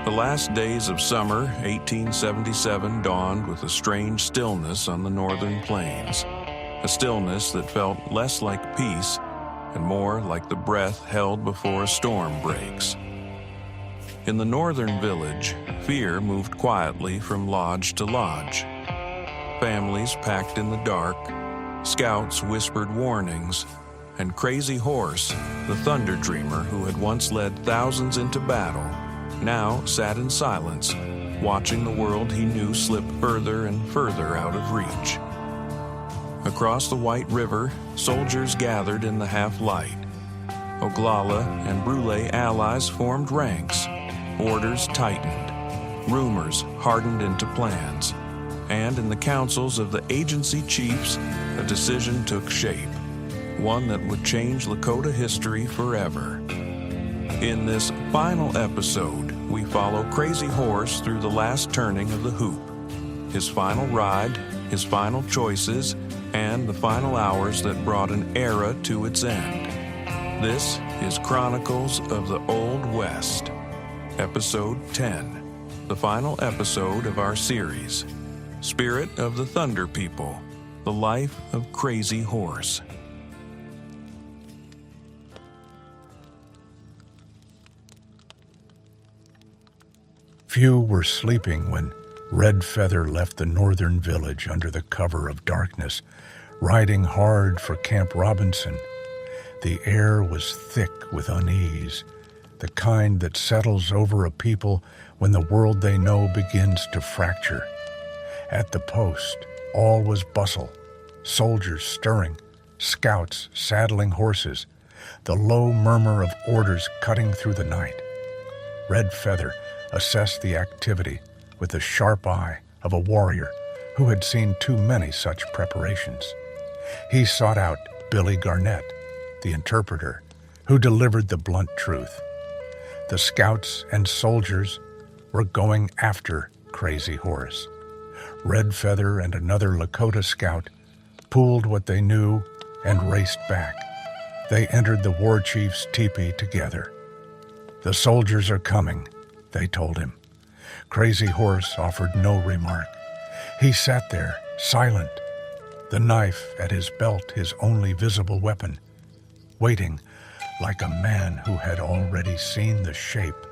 The last days of summer 1877 dawned with a strange stillness on the northern plains, a stillness that felt less like peace and more like the breath held before a storm breaks. In the northern village, fear moved quietly from lodge to lodge. Families packed in the dark, scouts whispered warnings, and Crazy Horse, the thunder dreamer who had once led thousands into battle, now sat in silence, watching the world he knew slip further and further out of reach. Across the White River, soldiers gathered in the half-light. Oglala and Brule allies formed ranks. Orders tightened. Rumors hardened into plans. And in the councils of the agency chiefs, a decision took shape, one that would change Lakota history forever. In this final episode, we follow Crazy Horse through the last turning of the hoop, his final ride, his final choices, and the final hours that brought an era to its end. This is Chronicles of the Old West, Episode 10, the final episode of our series, Spirit of the Thunder People, the life of Crazy Horse. Few were sleeping when Red Feather left the northern village under the cover of darkness, riding hard for Camp Robinson. The air was thick with unease, the kind that settles over a people when the world they know begins to fracture. At the post, all was bustle, soldiers stirring, scouts saddling horses, the low murmur of orders cutting through the night. Red Feather assessed the activity with the sharp eye of a warrior who had seen too many such preparations. He sought out Billy Garnett, the interpreter, who delivered the blunt truth. The scouts and soldiers were going after Crazy Horse. Red Feather and another Lakota scout pooled what they knew and raced back. They entered the war chief's teepee together. "The soldiers are coming," they told him. Crazy Horse offered no remark. He sat there, silent, the knife at his belt his only visible weapon, waiting like a man who had already seen the shape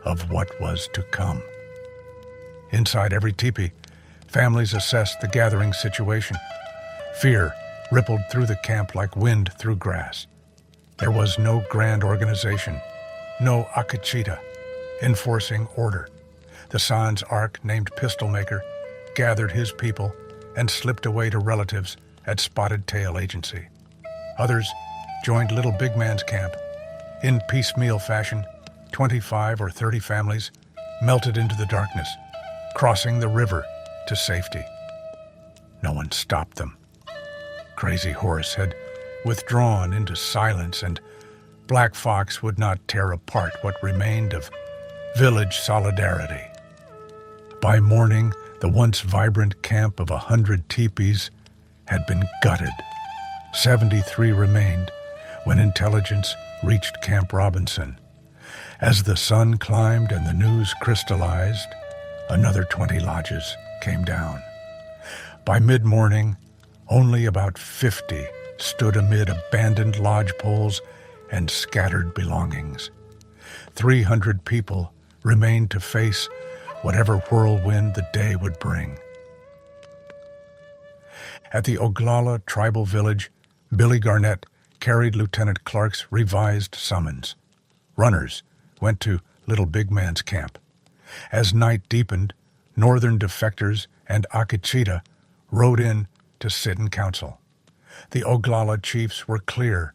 of what was to come. Inside every teepee, families assessed the gathering situation. Fear rippled through the camp like wind through grass. There was no grand organization, no akachita enforcing order. The Sans Arc, named Pistol Maker, gathered his people and slipped away to relatives at Spotted Tail Agency. Others joined Little Big Man's camp. In piecemeal fashion, 25 or 30 families melted into the darkness, crossing the river to safety. No one stopped them. Crazy Horse had withdrawn into silence, and Black Fox would not tear apart what remained of village solidarity. By morning, the once vibrant camp of 100 teepees had been gutted. 73 remained when intelligence reached Camp Robinson. As the sun climbed and the news crystallized, another 20 lodges came down. By mid-morning, only about 50 stood amid abandoned lodge poles and scattered belongings. 300 people remained to face whatever whirlwind the day would bring. At the Oglala tribal village, Billy Garnett carried Lieutenant Clark's revised summons. Runners went to Little Big Man's camp. As night deepened, northern defectors and Akachita rode in to sit in council. The Oglala chiefs were clear.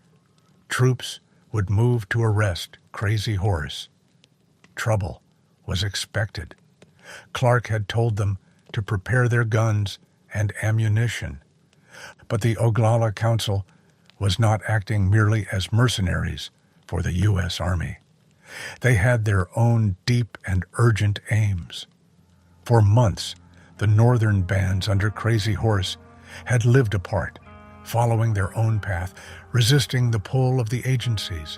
Troops would move to arrest Crazy Horse. Trouble was expected. Clark had told them to prepare their guns and ammunition. But the Oglala Council was not acting merely as mercenaries for the U.S. Army. They had their own deep and urgent aims. For months, the northern bands under Crazy Horse had lived apart, following their own path, resisting the pull of the agencies.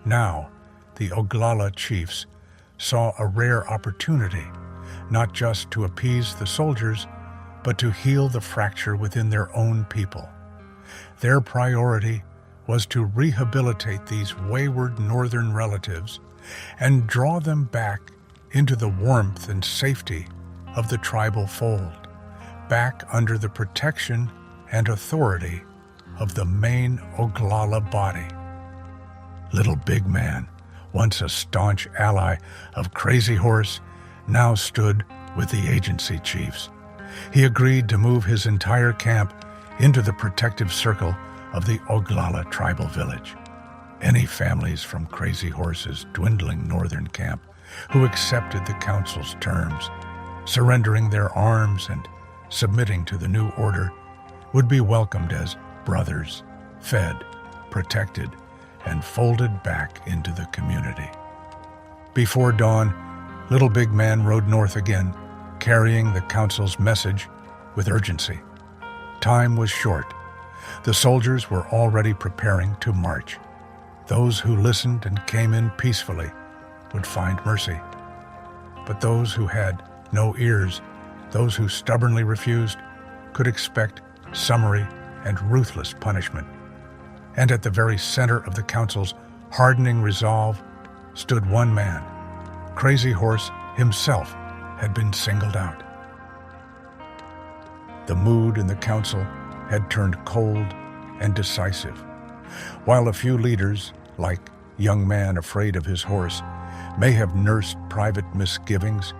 Now, the Oglala chiefs saw a rare opportunity, not just to appease the soldiers, but to heal the fracture within their own people. Their priority was to rehabilitate these wayward northern relatives and draw them back into the warmth and safety of the tribal fold, back under the protection and authority of the main Oglala body. Little Big Man, once a staunch ally of Crazy Horse, now stood with the agency chiefs. He agreed to move his entire camp into the protective circle of the Oglala tribal village. Any families from Crazy Horse's dwindling northern camp who accepted the council's terms, surrendering their arms and submitting to the new order, would be welcomed as brothers, fed, protected, and folded back into the community. Before dawn, Little Big Man rode north again, carrying the council's message with urgency. Time was short. The soldiers were already preparing to march. Those who listened and came in peacefully would find mercy. But those who had no ears, those who stubbornly refused, could expect summary and ruthless punishment. And at the very center of the council's hardening resolve stood one man. Crazy Horse himself had been singled out. The mood in the council had turned cold and decisive. While a few leaders, like Young Man Afraid of His Horse, may have nursed private misgivings,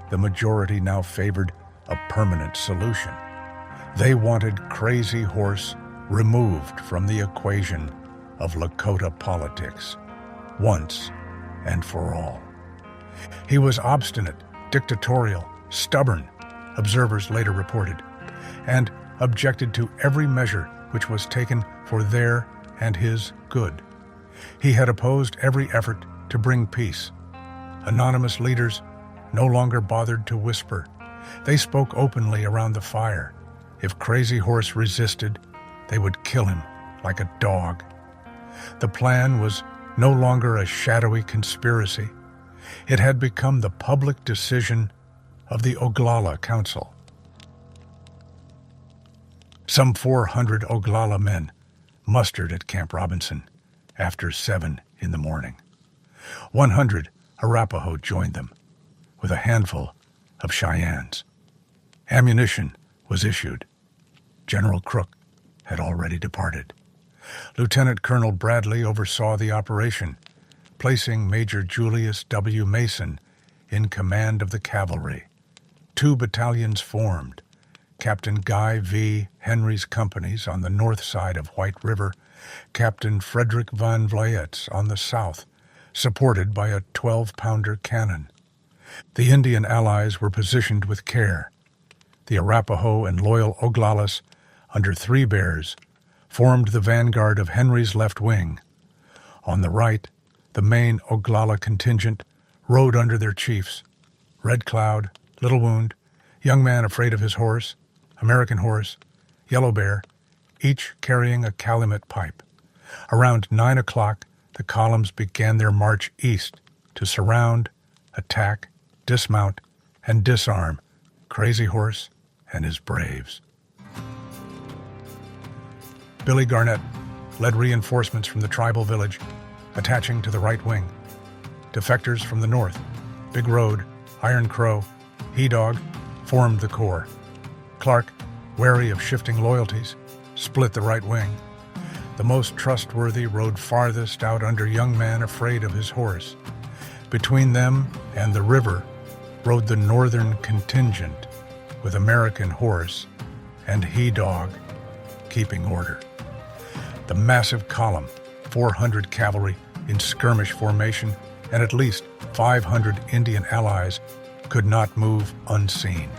the majority now favored a permanent solution. They wanted Crazy Horse removed from the equation of Lakota politics, once and for all. He was obstinate, dictatorial, stubborn, observers later reported, and objected to every measure which was taken for their and his good. He had opposed every effort to bring peace. Anonymous leaders no longer bothered to whisper. They spoke openly around the fire. If Crazy Horse resisted, they would kill him like a dog. The plan was no longer a shadowy conspiracy. It had become the public decision of the Oglala Council. Some 400 Oglala men mustered at Camp Robinson after 7 in the morning. 100 Arapaho joined them, with a handful of Cheyennes. Ammunition was issued. General Crook had already departed. Lieutenant Colonel Bradley oversaw the operation, placing Major Julius W. Mason in command of the cavalry. 2 battalions formed, Captain Guy V. Henry's companies on the north side of White River, Captain Frederick Van Vliet's on the south, supported by a 12-pounder cannon. The Indian allies were positioned with care. The Arapaho and loyal Oglalas, under 3 Bears, formed the vanguard of Henry's left wing. On the right, the main Oglala contingent rode under their chiefs, Red Cloud, Little Wound, Young Man Afraid of His Horse, American Horse, Yellow Bear, each carrying a calumet pipe. Around 9 o'clock, the columns began their march east to surround, attack, dismount, and disarm Crazy Horse and his braves. Billy Garnett led reinforcements from the tribal village, attaching to the right wing. Defectors from the north, Big Road, Iron Crow, He-Dog, formed the corps. Clark, wary of shifting loyalties, split the right wing. The most trustworthy rode farthest out under Young Man Afraid of His Horse. Between them and the river rode the northern contingent, with American Horse and He-Dog keeping order. The massive column, 400 cavalry in skirmish formation, and at least 500 Indian allies could not move unseen.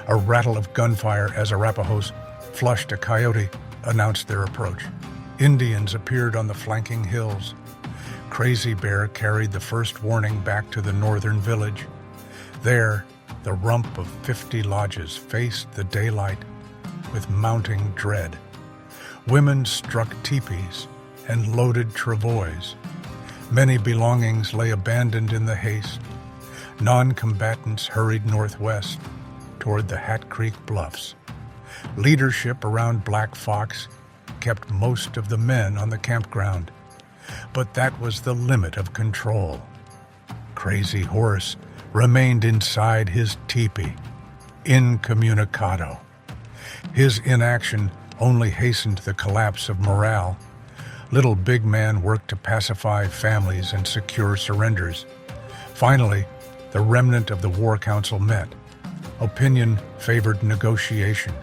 A rattle of gunfire as Arapahos flushed a coyote announced their approach. Indians appeared on the flanking hills. Crazy Bear carried the first warning back to the northern village. There, the rump of 50 lodges faced the daylight with mounting dread. Women struck teepees and loaded travois. Many belongings lay abandoned in the haste, Non-combatants hurried northwest toward the Hat Creek Bluffs. Leadership around Black Fox kept most of the men on the campground, but that was the limit of control. Crazy Horse remained inside his teepee, incommunicado. His inaction only hastened the collapse of morale. Little Big Man worked to pacify families and secure surrenders. Finally, the remnant of the War Council met. Opinion favored negotiation.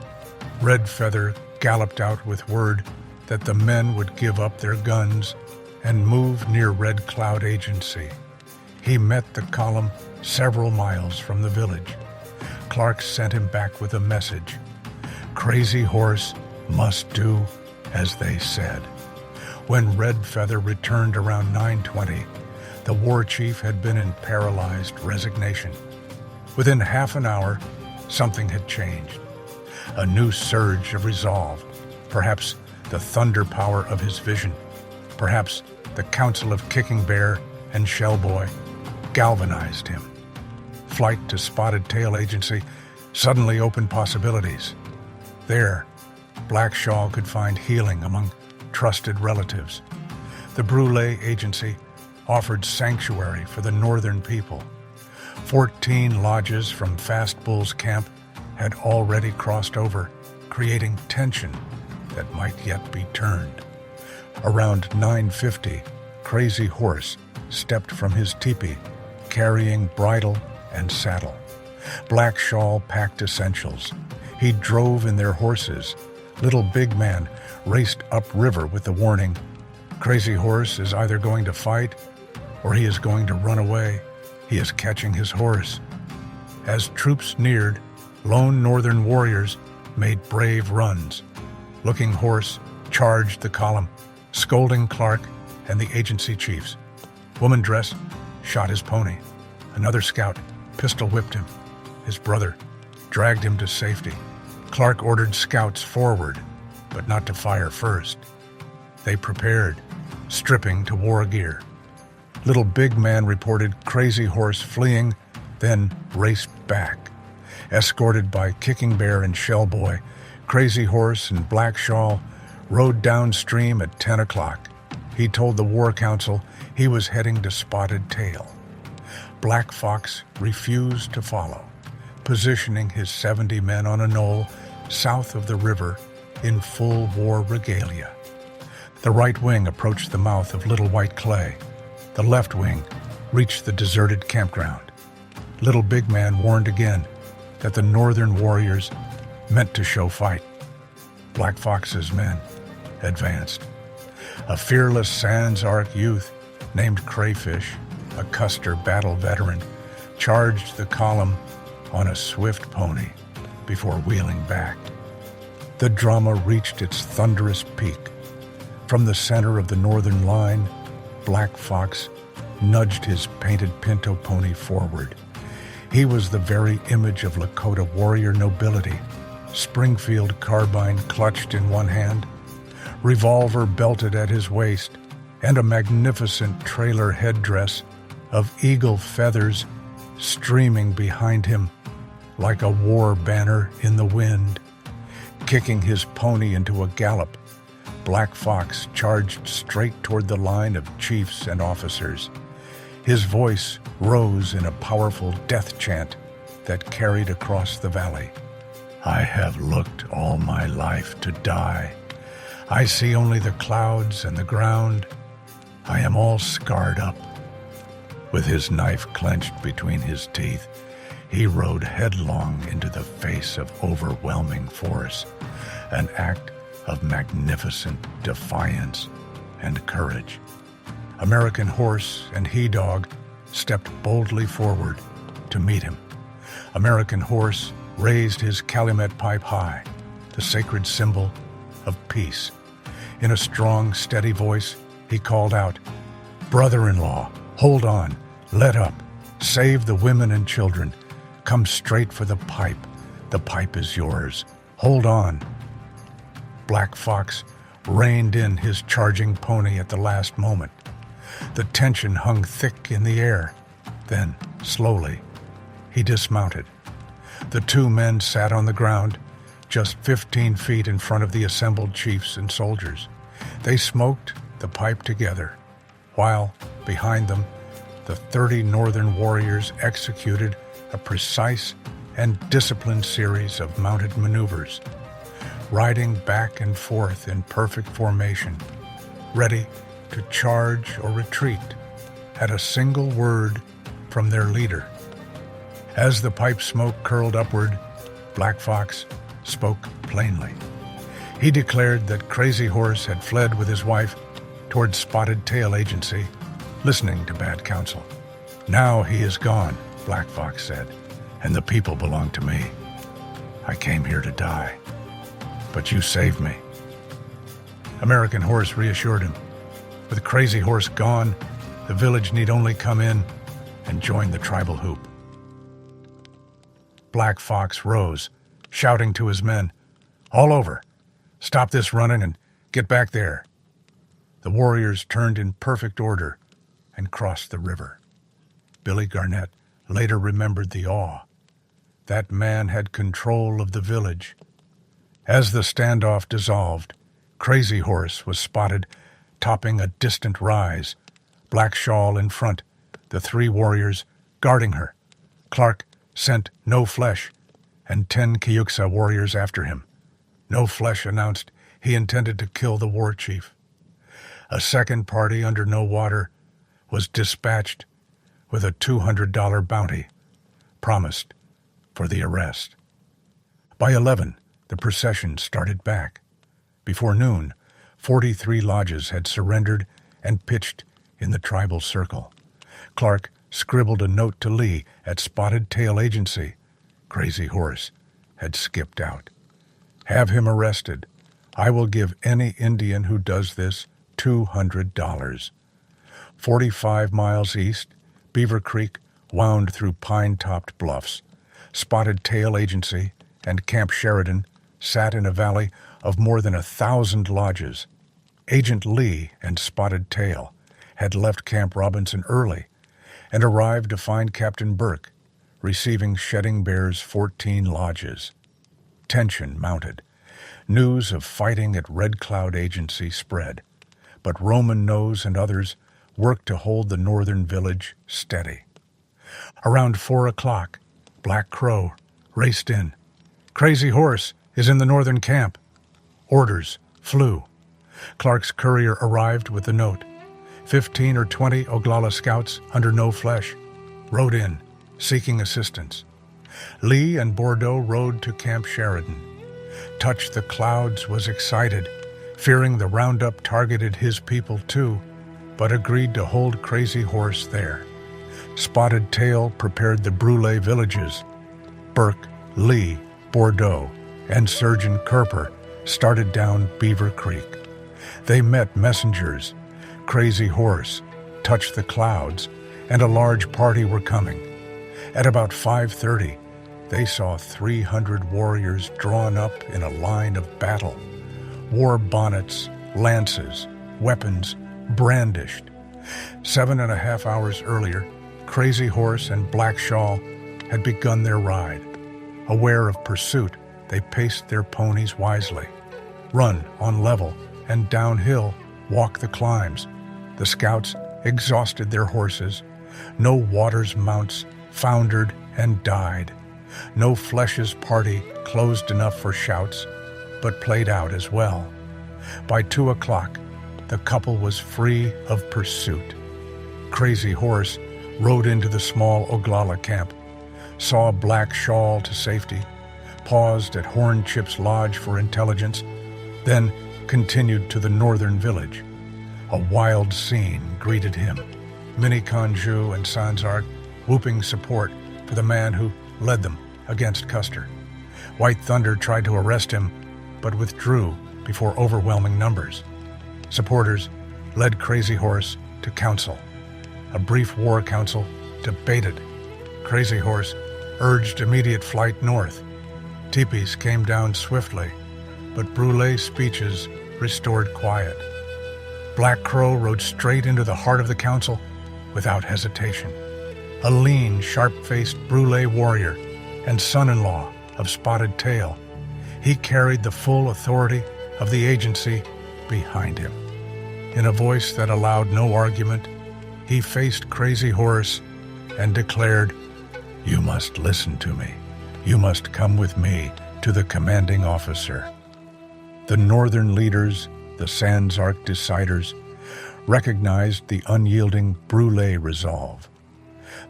Red Feather galloped out with word that the men would give up their guns and move near Red Cloud Agency. He met the column several miles from the village. Clark sent him back with a message. Crazy Horse must do as they said. When Red Feather returned around 9:20, the war chief had been in paralyzed resignation. Within half an hour, something had changed. A new surge of resolve, perhaps the thunder power of his vision, perhaps the counsel of Kicking Bear and Shellboy, galvanized him. Flight to Spotted Tail Agency suddenly opened possibilities. There, Blackshaw could find healing among trusted relatives. The Brûlé Agency offered sanctuary for the northern people. 14 lodges from Fast Bull's camp had already crossed over, creating tension that might yet be turned. Around 9:50, Crazy Horse stepped from his teepee, carrying bridle and saddle. Blackshaw packed essentials. He drove in their horses. Little Big Man raced upriver with the warning, Crazy Horse is either going to fight or he is going to run away. He is catching his horse. As troops neared, lone northern warriors made brave runs. Looking Horse charged the column, scolding Clark and the agency chiefs. Woman Dress shot his pony. Another scout pistol-whipped him. His brother dragged him to safety. Clark ordered scouts forward, but not to fire first. They prepared, stripping to war gear. Little Big Man reported Crazy Horse fleeing, then raced back. Escorted by Kicking Bear and Shellboy, Crazy Horse and Blackshaw rode downstream at 10 o'clock. He told the War Council he was heading to Spotted Tail. Black Fox refused to follow, positioning his 70 men on a knoll south of the river in full war regalia. The right wing approached the mouth of Little White Clay. The left wing reached the deserted campground. Little Big Man warned again that the northern warriors meant to show fight. Black Fox's men advanced. A fearless Sans Arc youth named Crayfish, a Custer battle veteran, charged the column on a swift pony before wheeling back. The drama reached its thunderous peak. From the center of the northern line, Black Fox nudged his painted pinto pony forward. He was the very image of Lakota warrior nobility, Springfield carbine clutched in one hand, revolver belted at his waist, and a magnificent trailer headdress of eagle feathers streaming behind him like a war banner in the wind. Kicking his pony into a gallop, Black Fox charged straight toward the line of chiefs and officers. His voice rose in a powerful death chant that carried across the valley. I have looked all my life to die. I see only the clouds and the ground. I am all scarred up. With his knife clenched between his teeth, he rode headlong into the face of overwhelming force, an act of magnificent defiance and courage. American Horse and He-Dog stepped boldly forward to meet him. American Horse raised his calumet pipe high, the sacred symbol of peace. In a strong, steady voice, he called out, "Brother-in-law, hold on, let up, save the women and children. Come straight for the pipe. The pipe is yours. Hold on." Black Fox reined in his charging pony at the last moment. The tension hung thick in the air. Then, slowly, He dismounted. The two men sat on the ground, just 15 feet in front of the assembled chiefs and soldiers. They smoked the pipe together, while, behind them, the 30 northern warriors executed a precise and disciplined series of mounted maneuvers, riding back and forth in perfect formation, ready to charge or retreat at a single word from their leader. As the pipe smoke curled upward, Black Fox spoke plainly. He declared that Crazy Horse had fled with his wife toward Spotted Tail Agency, listening to bad counsel. "Now he is gone," Black Fox said, "and the people belong to me. I came here to die, but you saved me." American Horse reassured him. With Crazy Horse gone, the village need only come in and join the tribal hoop. Black Fox rose, shouting to his men, "All over! Stop this running and get back there." The warriors turned in perfect order and crossed the river. Billy Garnett later remembered the awe. That man had control of the village. As the standoff dissolved, Crazy Horse was spotted topping a distant rise, Black Shawl in front, the three warriors guarding her. Clark sent No Flesh and 10 Kiyuksa warriors after him. No Flesh announced he intended to kill the war chief. A second party under No Water was dispatched with a $200 bounty promised for the arrest. By 11, the procession started back. Before noon, 43 lodges had surrendered and pitched in the tribal circle. Clark scribbled a note to Lee at Spotted Tail Agency. Crazy Horse had skipped out. "Have him arrested. I will give any Indian who does this $200. 45 miles east, Beaver Creek wound through pine-topped bluffs. Spotted Tail Agency and Camp Sheridan sat in a valley of more than 1,000 lodges. Agent Lee and Spotted Tail had left Camp Robinson early and arrived to find Captain Burke receiving Shedding Bear's 14 lodges. Tension mounted. News of fighting at Red Cloud Agency spread, but Roman Nose and others worked to hold the northern village steady. Around 4 o'clock, Black Crow raced in. "Crazy Horse is in the northern camp." Orders flew. Clark's courier arrived with the note. 15 or 20 Oglala scouts under No Flesh rode in, seeking assistance. Lee and Bordeaux rode to Camp Sheridan. Touch the Clouds was excited, fearing the roundup targeted his people too, but agreed to hold Crazy Horse there. Spotted Tail prepared the Brûlé villages. Burke, Lee, Bordeaux, and Surgeon Kerper started down Beaver Creek. They met messengers. Crazy Horse, Touch the Clouds, and a large party were coming. At about 5:30, they saw 300 warriors drawn up in a line of battle. War bonnets, lances, weapons brandished. 7.5 hours earlier, Crazy Horse and Black Shawl had begun their ride. Aware of pursuit, they paced their ponies wisely. Run on level and downhill, walk the climbs. The scouts exhausted their horses. No Water's mounts foundered and died. No Flesh's party closed enough for shouts, but played out as well. By 2 o'clock, the couple was free of pursuit. Crazy Horse rode into the small Oglala camp, saw Black Shawl to safety, paused at Horn Chip's lodge for intelligence, then continued to the northern village. A wild scene greeted him. Minnie Conjou and Sanzark whooping support for the man who led them against Custer. White Thunder tried to arrest him, but withdrew before overwhelming numbers. Supporters led Crazy Horse to council. A brief war council debated. Crazy Horse urged immediate flight north. Teepees came down swiftly, but Brûlé's speeches restored quiet. Black Crow rode straight into the heart of the council without hesitation. a lean, sharp-faced Brule warrior and son-in-law of Spotted Tail. He carried the full authority of the agency behind him. In a voice that allowed no argument, he faced Crazy Horse and declared, "You must listen to me. You must come with me to the commanding officer." The northern leaders, the Sans Arc deciders, recognized the unyielding Brule resolve.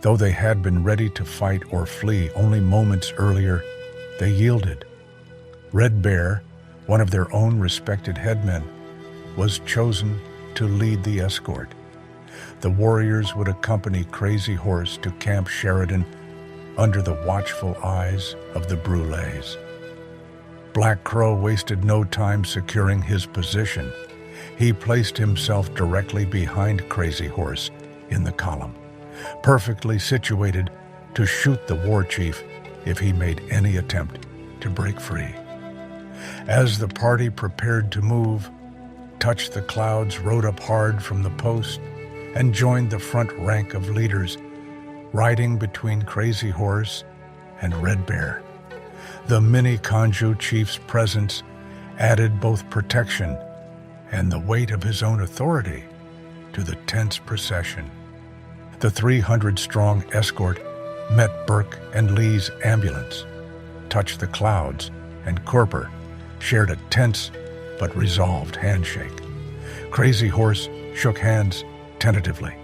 Though they had been ready to fight or flee only moments earlier, they yielded. Red Bear, one of their own respected headmen, was chosen to lead the escort. The warriors would accompany Crazy Horse to Camp Sheridan under the watchful eyes of the Brules. Black Crow wasted no time securing his position. He placed himself directly behind Crazy Horse in the column, perfectly situated to shoot the war chief if he made any attempt to break free. As the party prepared to move, Touch the Clouds rode up hard from the post and joined the front rank of leaders, riding between Crazy Horse and Red Bear. The mini Kanju chief's presence added both protection and the weight of his own authority to the tense procession. The 300-strong escort met Burke and Lee's ambulance. Touch the Clouds and Corper shared a tense but resolved handshake. Crazy Horse shook hands tentatively.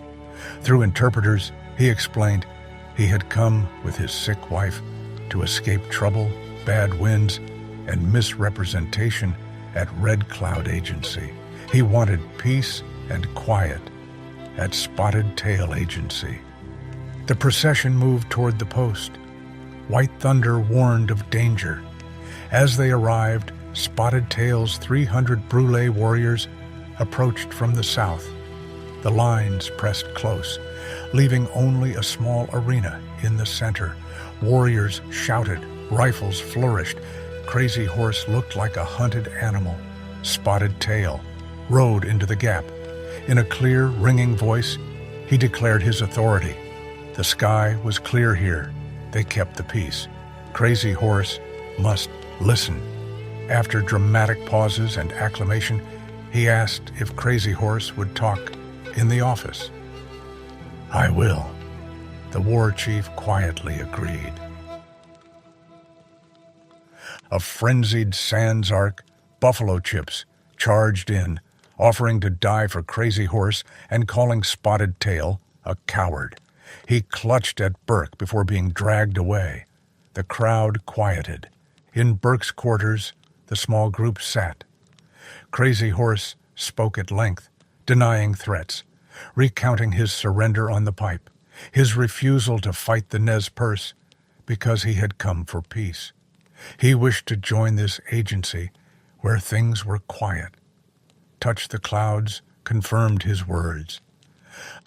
Through interpreters, he explained he had come with his sick wife to escape trouble, bad winds, and misrepresentation at Red Cloud Agency. He wanted peace and quiet at Spotted Tail Agency. The procession moved toward the post. White Thunder warned of danger. As they arrived, Spotted Tail's 300 Brule warriors approached from the south. The lines pressed close, leaving only a small arena in the center. Warriors shouted, rifles flourished. Crazy Horse looked like a hunted animal. Spotted Tail rode into the gap. In a clear, ringing voice, he declared his authority. The sky was clear here. They kept the peace. Crazy Horse must listen. After dramatic pauses and acclamation, he asked if Crazy Horse would talk in the office. "I will," the war chief quietly agreed. A frenzied Sans Arc, Buffalo Chips, charged in, offering to die for Crazy Horse and calling Spotted Tail a coward. He clutched at Burke before being dragged away. The crowd quieted. In Burke's quarters, the small group sat. Crazy Horse spoke at length, denying threats, recounting his surrender on the pipe, his refusal to fight the Nez Perce because he had come for peace. He wished to join this agency where things were quiet. Touch the Clouds confirmed his words.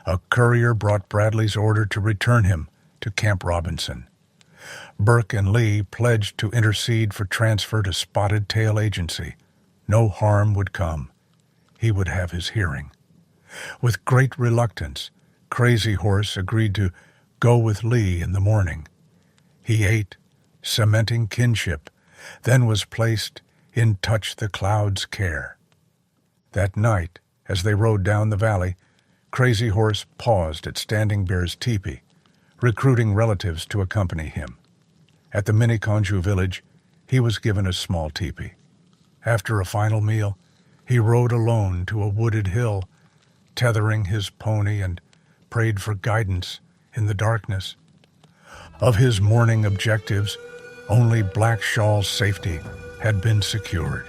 A courier brought Bradley's order to return him to Camp Robinson. Burke and Lee pledged to intercede for transfer to Spotted Tail Agency. No harm would come. He would have his hearing. With great reluctance, Crazy Horse agreed to go with Lee in the morning. He ate, cementing kinship, then was placed in Touch the Clouds' care. That night, as they rode down the valley, Crazy Horse paused at Standing Bear's teepee, recruiting relatives to accompany him. At the Miniconjou village, he was given a small teepee. After a final meal, he rode alone to a wooded hill, tethering his pony and prayed for guidance in the darkness. Of his morning objectives, only Black Shawl's safety had been secured.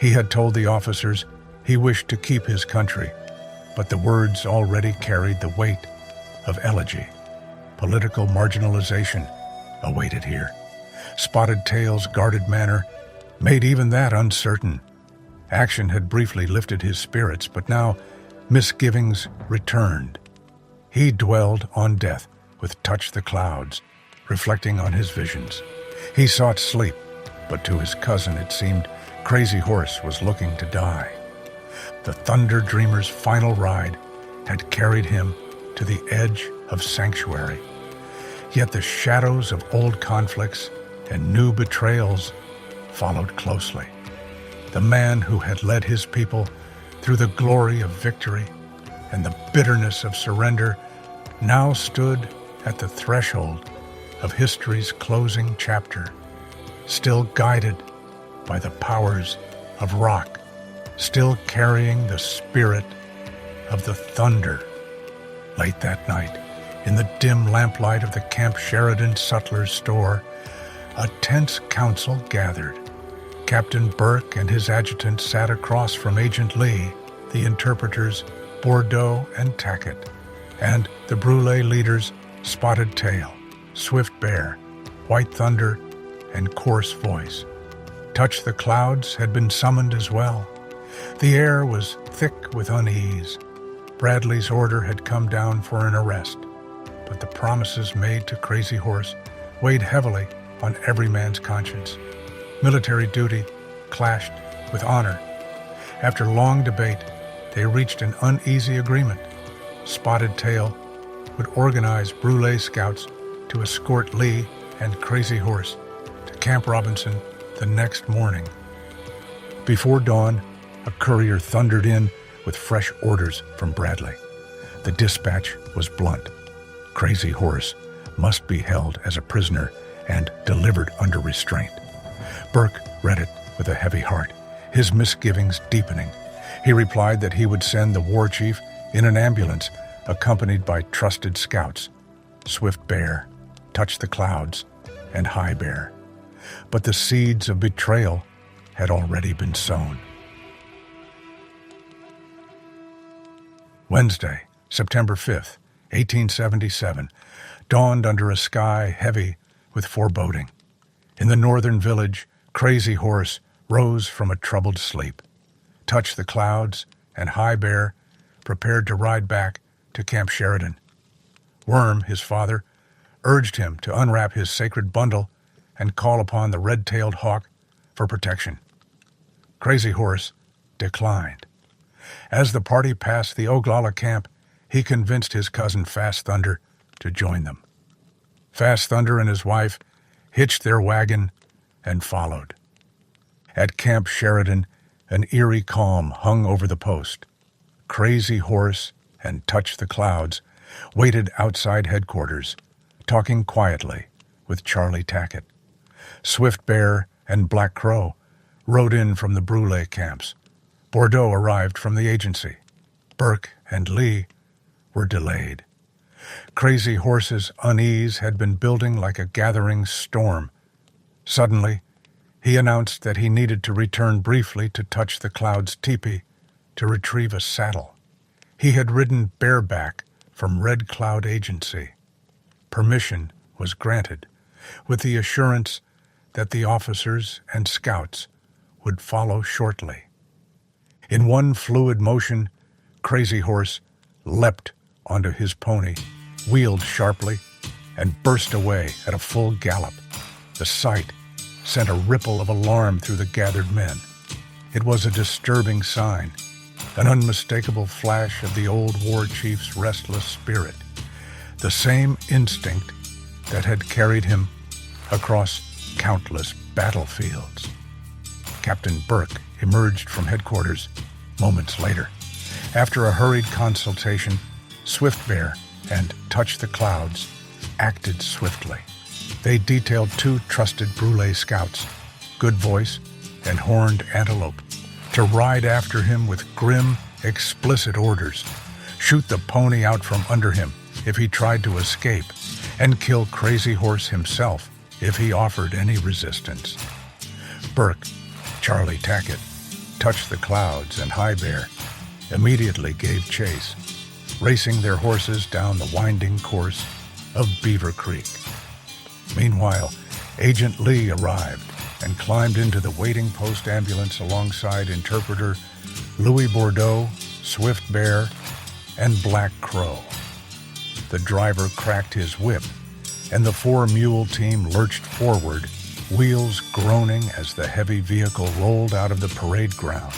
He had told the officers he wished to keep his country, but the words already carried the weight of elegy. Political marginalization awaited here. Spotted Tail's guarded manner made even that uncertain. Action had briefly lifted his spirits, but now misgivings returned. He dwelled on death with Touch the Clouds, reflecting on his visions. He sought sleep, but to his cousin it seemed Crazy Horse was looking to die. The Thunder Dreamer's final ride had carried him to the edge of sanctuary. Yet the shadows of old conflicts and new betrayals followed closely. The man who had led his people through the glory of victory and the bitterness of surrender now stood at the threshold of history's closing chapter, still guided by the powers of rock, still carrying the spirit of the thunder. Late that night, in the dim lamplight of the Camp Sheridan sutler's store, a tense council gathered. Captain Burke and his adjutant sat across from Agent Lee, the interpreters Bordeaux and Tackett, and the Brûlé leaders Spotted Tail, Swift Bear, White Thunder, and Coarse Voice. Touch the Clouds had been summoned as well. The air was thick with unease. Bradley's order had come down for an arrest, but the promises made to Crazy Horse weighed heavily on every man's conscience. Military duty clashed with honor. After long debate, they reached an uneasy agreement. Spotted Tail would organize Brûlé scouts to escort Lee and Crazy Horse to Camp Robinson the next morning. Before dawn, a courier thundered in with fresh orders from Bradley. The dispatch was blunt. Crazy Horse must be held as a prisoner and delivered under restraint. Burke read it with a heavy heart, his misgivings deepening. He replied that he would send the war chief in an ambulance accompanied by trusted scouts, Swift Bear, Touch the Clouds, and High Bear. But the seeds of betrayal had already been sown. Wednesday, September 5th, 1877, dawned under a sky heavy with foreboding. In the northern village, Crazy Horse rose from a troubled sleep. Touch the Clouds and High Bear prepared to ride back to Camp Sheridan. Worm, his father, urged him to unwrap his sacred bundle and call upon the red-tailed hawk for protection. Crazy Horse declined. As the party passed the Oglala camp, he convinced his cousin Fast Thunder to join them. Fast Thunder and his wife hitched their wagon and followed. At Camp Sheridan, an eerie calm hung over the post. Crazy Horse and Touch the Clouds waited outside headquarters, talking quietly with Charlie Tackett. Swift Bear and Black Crow rode in from the Brûlé camps. Bordeaux arrived from the agency. Burke and Lee were delayed. Crazy Horse's unease had been building like a gathering storm. Suddenly, he announced that he needed to return briefly to Touch the Clouds' teepee to retrieve a saddle. He had ridden bareback from Red Cloud Agency. Permission was granted, with the assurance that the officers and scouts would follow shortly. In one fluid motion, Crazy Horse leapt onto his pony, wheeled sharply, and burst away at a full gallop. The sight sent a ripple of alarm through the gathered men. It was a disturbing sign, an unmistakable flash of the old war chief's restless spirit, the same instinct that had carried him across countless battlefields. Captain Burke emerged from headquarters moments later. After a hurried consultation, Swift Bear and Touch the Clouds acted swiftly. They detailed 2 trusted Brûlé scouts, Good Voice and Horned Antelope, to ride after him with grim, explicit orders, shoot the pony out from under him if he tried to escape, and kill Crazy Horse himself if he offered any resistance. Burke, Charlie Tackett, Touch the Clouds, and High Bear immediately gave chase, racing their horses down the winding course of Beaver Creek. Meanwhile, Agent Lee arrived and climbed into the waiting post ambulance alongside interpreter Louis Bordeaux, Swift Bear, and Black Crow. The driver cracked his whip, and the 4-mule team lurched forward, wheels groaning as the heavy vehicle rolled out of the parade ground.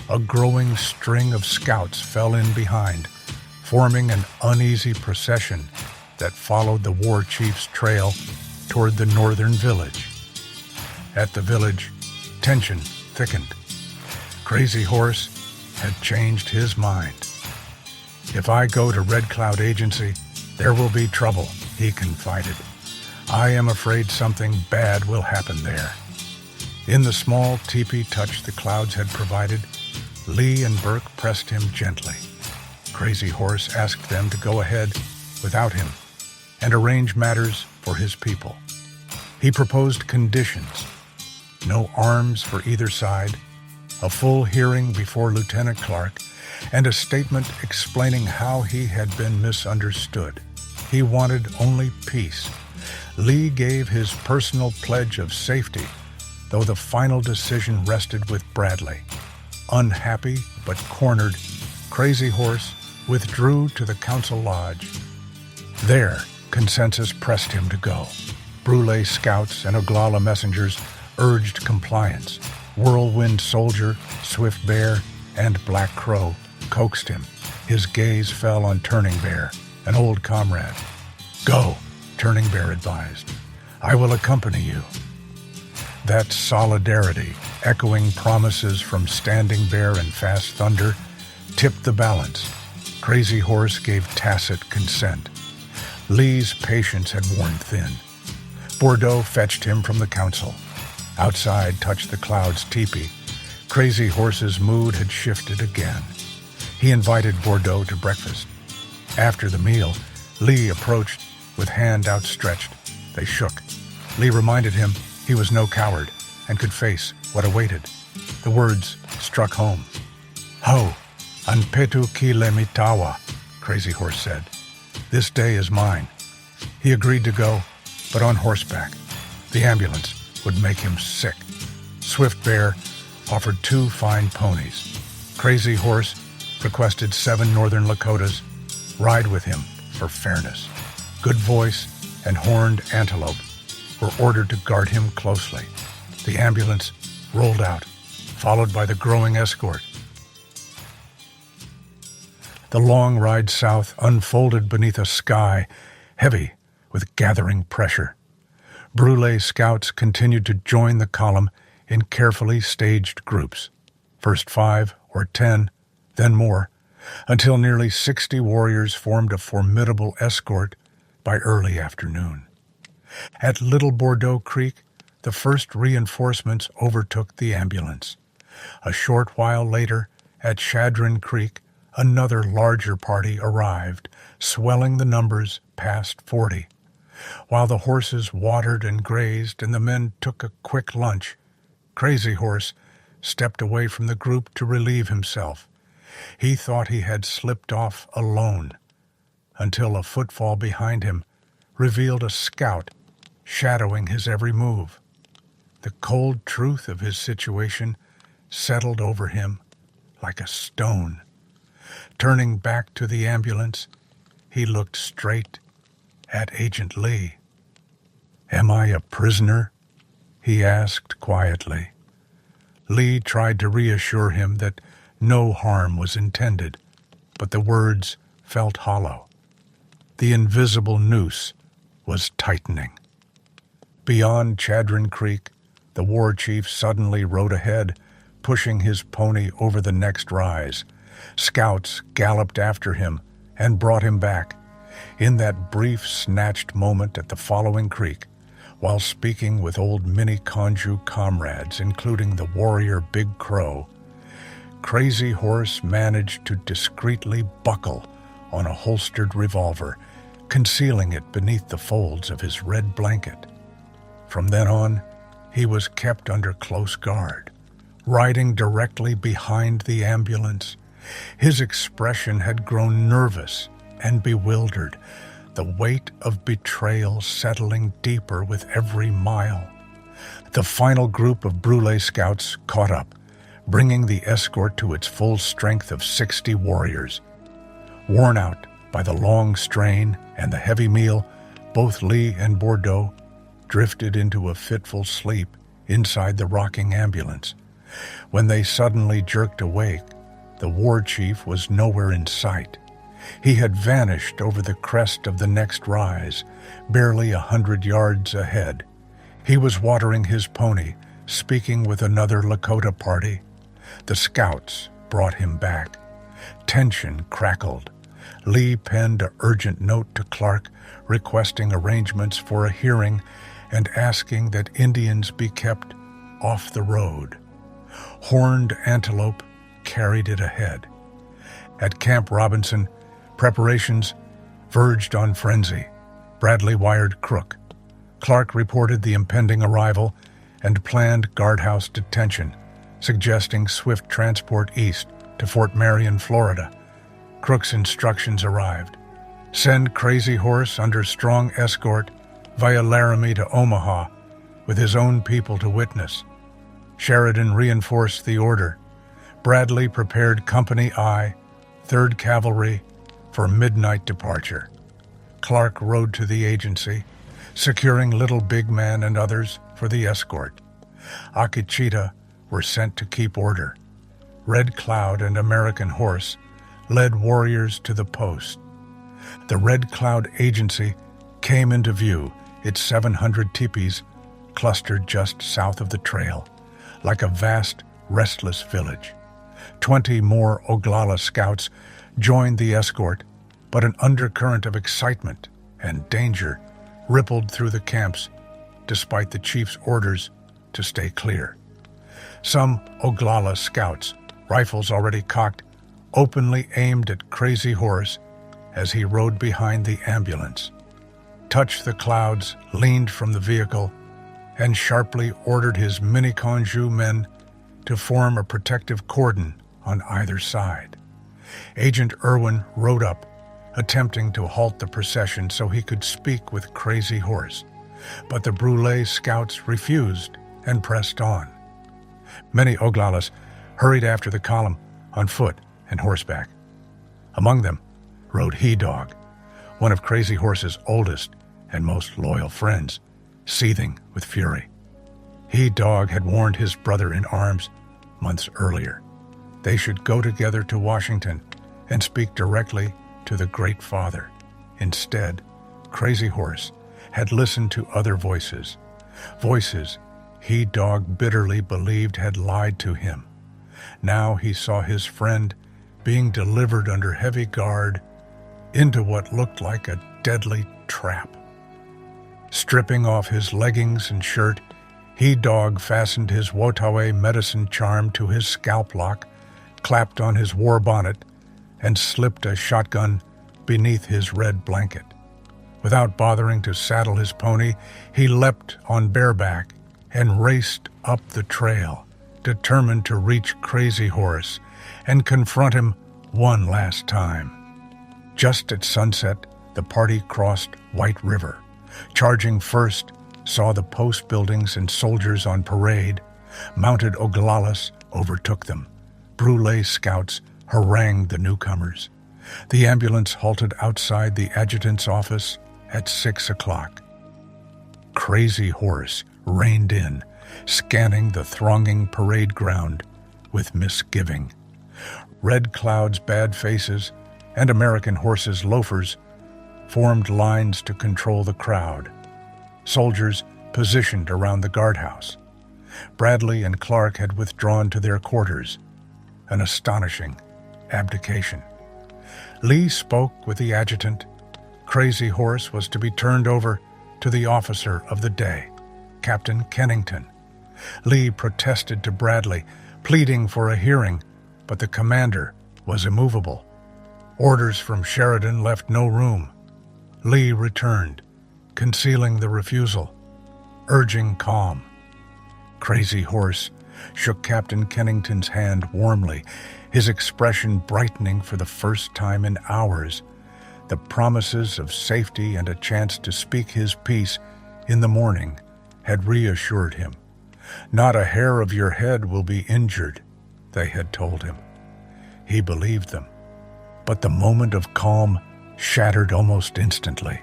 A growing string of scouts fell in behind, forming an uneasy procession that followed the war chief's trail toward the northern village. At the village, tension thickened. Crazy Horse had changed his mind. "If I go to Red Cloud Agency, there will be trouble," he confided. "I am afraid something bad will happen there." In the small teepee touch the clouds had provided, Lee and Burke pressed him gently. Crazy Horse asked them to go ahead without him and arrange matters for his people. He proposed conditions: no arms for either side, a full hearing before Lieutenant Clark, and a statement explaining how he had been misunderstood. He wanted only peace. Lee gave his personal pledge of safety, though the final decision rested with Bradley. Unhappy but cornered, Crazy Horse withdrew to the council lodge. There, consensus pressed him to go. Brule scouts and Oglala messengers urged compliance. Whirlwind Soldier, Swift Bear, and Black Crow coaxed him. His gaze fell on Turning Bear, an old comrade. "Go," Turning Bear advised. "I will accompany you." That solidarity, echoing promises from Standing Bear and Fast Thunder, tipped the balance. Crazy Horse gave tacit consent. Lee's patience had worn thin. Bordeaux fetched him from the council. Outside touched the clouds' teepee. Crazy Horse's mood had shifted again. He invited Bordeaux to breakfast. After the meal, Lee approached with hand outstretched. They shook. Lee reminded him he was no coward and could face what awaited. The words struck home. "Ho, anpetu ki le mitawa," Crazy Horse said. "This day is mine." He agreed to go, but on horseback. The ambulance would make him sick. Swift Bear offered 2 fine ponies. Crazy Horse requested 7 northern Lakotas ride with him for fairness. Good Voice and Horned Antelope were ordered to guard him closely. The ambulance rolled out, followed by the growing escort. The long ride south unfolded beneath a sky heavy with gathering pressure. Brule scouts continued to join the column in carefully staged groups, first 5 or 10, then more, until nearly 60 warriors formed a formidable escort by early afternoon. At Little Bordeaux Creek, the first reinforcements overtook the ambulance. A short while later, at Chadron Creek, another larger party arrived, swelling the numbers past 40. While the horses watered and grazed and the men took a quick lunch, Crazy Horse stepped away from the group to relieve himself. He thought he had slipped off alone, until a footfall behind him revealed a scout shadowing his every move. The cold truth of his situation settled over him like a stone. Turning back to the ambulance, he looked straight at Agent Lee. "Am I a prisoner?" he asked quietly. Lee tried to reassure him that no harm was intended, but the words felt hollow. The invisible noose was tightening. Beyond Chadron Creek, the war chief suddenly rode ahead, pushing his pony over the next rise. Scouts galloped after him and brought him back. In that brief, snatched moment at the following creek, while speaking with old Minneconjou comrades, including the warrior Big Crow, Crazy Horse managed to discreetly buckle on a holstered revolver, concealing it beneath the folds of his red blanket. From then on, he was kept under close guard, riding directly behind the ambulance. His expression had grown nervous and bewildered, the weight of betrayal settling deeper with every mile. The final group of Brule scouts caught up, bringing the escort to its full strength of 60 warriors. Worn out by the long strain and the heavy meal, both Lee and Bordeaux drifted into a fitful sleep inside the rocking ambulance. When they suddenly jerked awake, the war chief was nowhere in sight. He had vanished over the crest of the next rise, barely 100 yards ahead. He was watering his pony, speaking with another Lakota party. The scouts brought him back. Tension crackled. Lee penned an urgent note to Clark requesting arrangements for a hearing and asking that Indians be kept off the road. Horned antelope carried it ahead. At Camp Robinson, preparations verged on frenzy. Bradley wired Crook. Clark reported the impending arrival and planned guardhouse detention, suggesting swift transport east to Fort Marion, Florida. Crook's instructions arrived. Send Crazy Horse under strong escort via Laramie to Omaha with his own people to witness. Sheridan reinforced the order. Bradley prepared Company I, 3rd Cavalry, for midnight departure. Clark rode to the agency, securing Little Big Man and others for the escort. Akecheta were sent to keep order. Red Cloud and American Horse led warriors to the post. The Red Cloud Agency came into view, its 700 teepees clustered just south of the trail, like a vast, restless village. 20 more Oglala scouts joined the escort, but an undercurrent of excitement and danger rippled through the camps despite the chief's orders to stay clear. Some Oglala scouts, rifles already cocked, openly aimed at Crazy Horse as he rode behind the ambulance. Touch the Clouds leaned from the vehicle and sharply ordered his Miniconjou men to form a protective cordon on either side. Agent Irwin rode up, attempting to halt the procession so he could speak with Crazy Horse, but the Brûlé scouts refused and pressed on. Many Oglalas hurried after the column on foot and horseback. Among them rode He-Dog, one of Crazy Horse's oldest and most loyal friends, seething with fury. He-Dog had warned his brother in arms months earlier. They should go together to Washington and speak directly to the Great Father. Instead, Crazy Horse had listened to other voices, voices He-Dog bitterly believed had lied to him. Now he saw his friend being delivered under heavy guard into what looked like a deadly trap. Stripping off his leggings and shirt, He-Dog fastened his Wotawe medicine charm to his scalp lock, clapped on his war bonnet, and slipped a shotgun beneath his red blanket. Without bothering to saddle his pony, he leapt on bareback and raced up the trail, determined to reach Crazy Horse and confront him one last time. Just at sunset, the party crossed White River. Charging first, saw the post buildings and soldiers on parade. Mounted Oglalas overtook them. Brûlé scouts harangued the newcomers. The ambulance halted outside the adjutant's office at 6 o'clock. Crazy Horse reined in, scanning the thronging parade ground with misgiving. Red Cloud's bad faces and American Horse's loafers formed lines to control the crowd. Soldiers positioned around the guardhouse. Bradley and Clark had withdrawn to their quarters. An astonishing abdication. Lee spoke with the adjutant. Crazy Horse was to be turned over to the officer of the day, Captain Kennington. Lee protested to Bradley, pleading for a hearing, but the commander was immovable. Orders from Sheridan left no room. Lee returned, concealing the refusal, urging calm. Crazy Horse shook Captain Kennington's hand warmly, his expression brightening for the first time in hours. The promises of safety and a chance to speak his piece in the morning had reassured him. Not a hair of your head will be injured, they had told him. He believed them. But the moment of calm shattered almost instantly.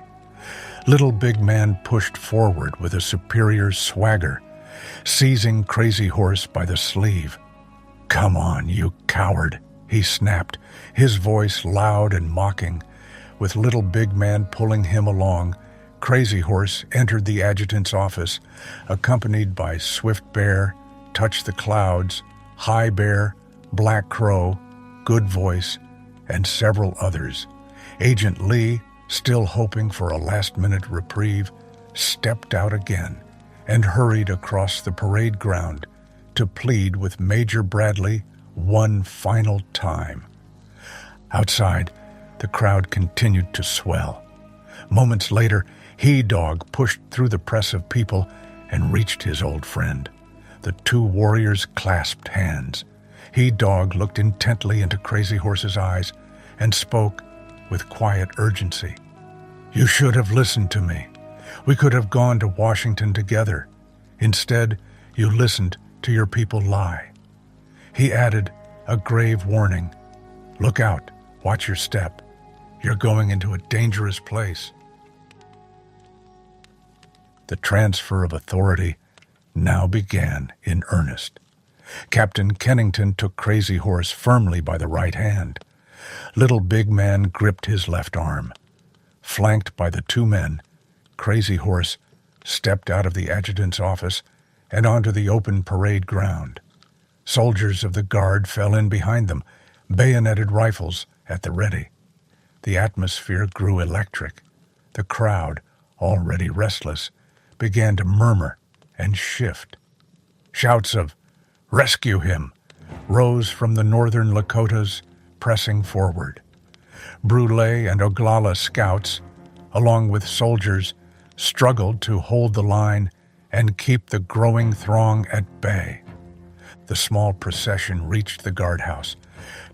Little Big Man pushed forward with a superior swagger, seizing Crazy Horse by the sleeve. "Come on, you coward," he snapped, his voice loud and mocking. With little big man pulling him along, Crazy Horse entered the adjutant's office, accompanied by Swift Bear, Touch the Clouds, High Bear, Black Crow, Good Voice, and several others. Agent Lee, still hoping for a last-minute reprieve, stepped out again and hurried across the parade ground to plead with Major Bradley one final time. Outside, the crowd continued to swell. Moments later, He-Dog pushed through the press of people and reached his old friend. The two warriors clasped hands. He-Dog looked intently into Crazy Horse's eyes and spoke with quiet urgency. "You should have listened to me. We could have gone to Washington together. Instead, you listened to your people lie." He added a grave warning. "Look out, watch your step. You're going into a dangerous place." The transfer of authority now began in earnest. Captain Kennington took Crazy Horse firmly by the right hand. Little Big Man gripped his left arm. Flanked by the two men, Crazy Horse stepped out of the adjutant's office and onto the open parade ground. Soldiers of the guard fell in behind them, bayoneted rifles at the ready. The atmosphere grew electric. The crowd, already restless, began to murmur and shift. Shouts of "Rescue him!" rose from the northern Lakotas, pressing forward. Brule and Oglala scouts, along with soldiers, struggled to hold the line and keep the growing throng at bay. The small procession reached the guardhouse.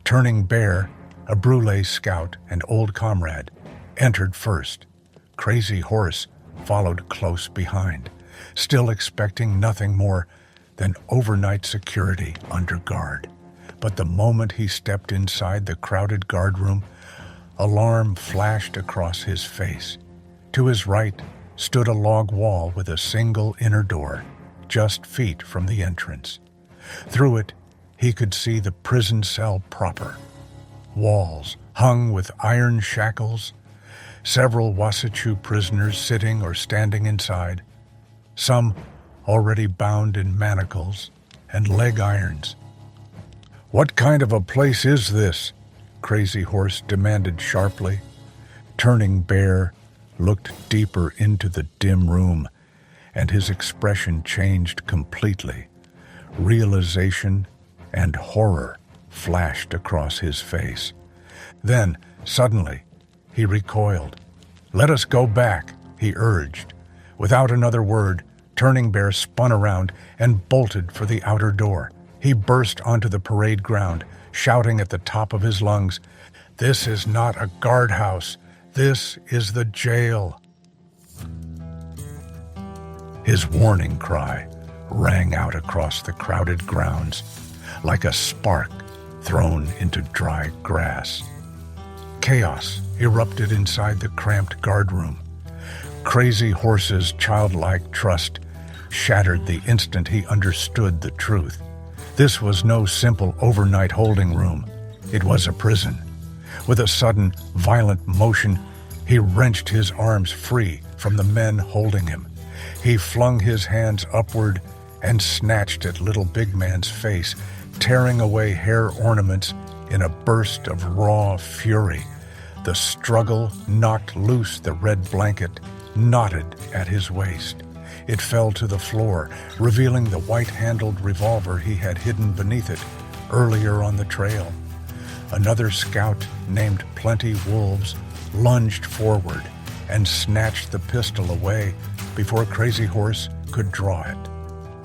Turning Bear, a Brule scout and old comrade, entered first. Crazy Horse followed close behind, still expecting nothing more than overnight security under guard. But the moment he stepped inside the crowded guardroom, alarm flashed across his face. To his right stood a log wall with a single inner door, just feet from the entrance. Through it, he could see the prison cell proper. Walls hung with iron shackles, several Wasatchu prisoners sitting or standing inside, some already bound in manacles and leg irons. "What kind of a place is this?" Crazy Horse demanded sharply. Turning Bear looked deeper into the dim room, and his expression changed completely. Realization and horror flashed across his face. Then, suddenly, he recoiled. "Let us go back," he urged. Without another word, Turning Bear spun around and bolted for the outer door. He burst onto the parade ground, shouting at the top of his lungs, "This is not a guardhouse. This is the jail." His warning cry rang out across the crowded grounds like a spark thrown into dry grass. Chaos erupted inside the cramped guardroom. Crazy Horse's childlike trust shattered the instant he understood the truth. This was no simple overnight holding room. It was a prison. With a sudden, violent motion, he wrenched his arms free from the men holding him. He flung his hands upward and snatched at Little Big Man's face, tearing away hair ornaments in a burst of raw fury. The struggle knocked loose the red blanket, knotted at his waist. It fell to the floor, revealing the white-handled revolver he had hidden beneath it earlier on the trail. Another scout named Plenty Wolves lunged forward and snatched the pistol away before Crazy Horse could draw it.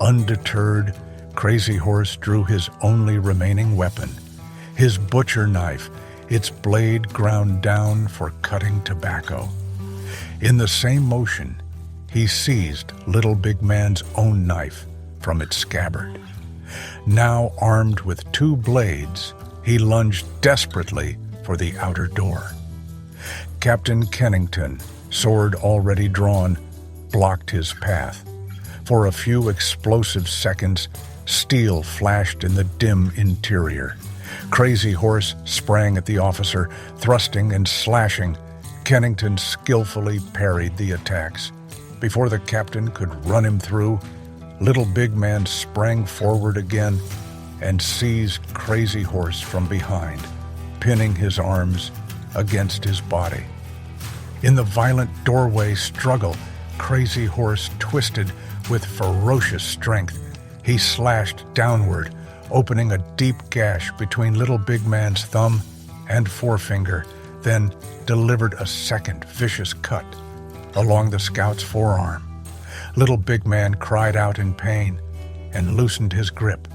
Undeterred, Crazy Horse drew his only remaining weapon, his butcher knife, its blade ground down for cutting tobacco. In the same motion, he seized Little Big Man's own knife from its scabbard. Now armed with two blades, he lunged desperately for the outer door. Captain Kennington, sword already drawn, blocked his path. For a few explosive seconds, steel flashed in the dim interior. Crazy Horse sprang at the officer, thrusting and slashing. Kennington skillfully parried the attacks. Before the captain could run him through, Little Big Man sprang forward again and seized Crazy Horse from behind, pinning his arms against his body. In the violent doorway struggle, Crazy Horse twisted with ferocious strength. He slashed downward, opening a deep gash between Little Big Man's thumb and forefinger, then delivered a second vicious cut along the scout's forearm. Little Big Man cried out in pain and loosened his grip.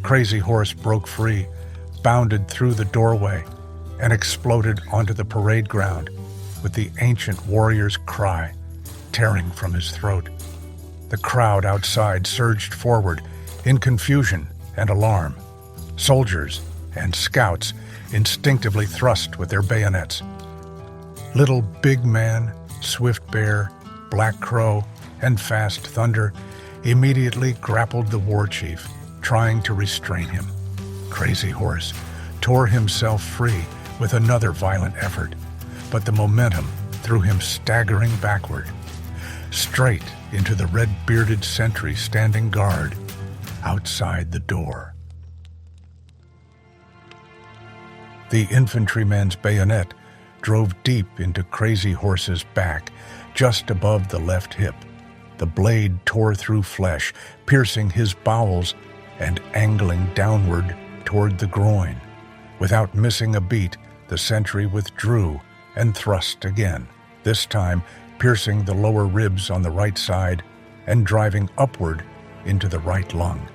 Crazy Horse broke free, bounded through the doorway, and exploded onto the parade ground with the ancient warrior's cry tearing from his throat. The crowd outside surged forward in confusion and alarm. Soldiers and scouts instinctively thrust with their bayonets. Little Big Man, Swift Bear, Black Crow, and Fast Thunder immediately grappled the war chief, trying to restrain him. Crazy Horse tore himself free with another violent effort, but the momentum threw him staggering backward, straight into the red-bearded sentry standing guard outside the door. The infantryman's bayonet drove deep into Crazy Horse's back, just above the left hip. The blade tore through flesh, piercing his bowels and angling downward toward the groin. Without missing a beat, the sentry withdrew and thrust again, this time piercing the lower ribs on the right side and driving upward into the right lung.